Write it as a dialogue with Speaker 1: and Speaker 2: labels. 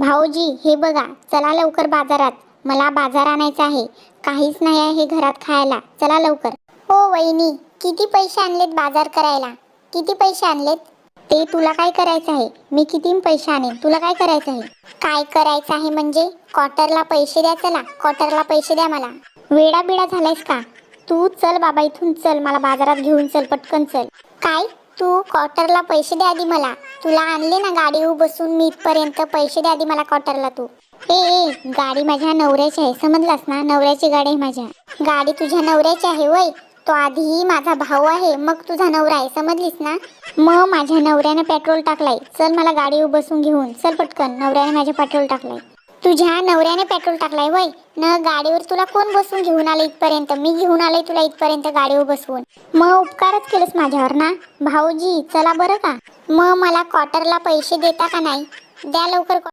Speaker 1: भाऊजी हे बघा, चला लवकर बाजारात, मला बाजार आणायचा आहे. काहीच नाही आहे घरात खायला, चला लवकर. हो वहिनी, किती पैसे आणलेत बाजार करायला? किती पैसे आणलेत? ते तुला काय करायचं आहे? मी किती पैसे आणेन, तुला काय करायचं आहे? काय करायचं आहे म्हणजे? क्वार्टरला पैसे द्या, चला क्वार्टरला पैसे द्या मला. वेडा बिडा झालायस का तू? चल बाबा इथून चल, मला बाजारात घेऊन चल, पटकन चल. काय? तू क्वार्टरला पैसे द्या आधी मला. तुला आणले ना गाडीवर बसून मी इथपर्यंत, पैसे द्या आधी मला क्वार्टरला तू. गाडी माझ्या नवऱ्याची आहे, समजलास ना? नवऱ्याची गाडी आहे माझ्या. गाडी तुझ्या नवऱ्याची आहे वय? तो आधी माझा भाऊ आहे, मग तुझा नवरा आहे, समजलीस ना? मग माझ्या नवऱ्याने पेट्रोल टाकलाय, चल मला गाडीवर बसून घेऊन चल पटकन. नवऱ्याने माझ्या पेट्रोल टाकलाय. तुझ्या नवऱ्याने पेट्रोल टाकलाय वय न? गाडीवर तुला कोण बसून घेऊन आलं इथपर्यंत? मी घेऊन आलोय तुला इथपर्यंत गाडीवर बसवून. मग उपकारच केलंस माझ्यावर ना? भाऊजी चला बरं का. मग मला क्वार्टरला पैसे देता का नाही? द्या लवकर.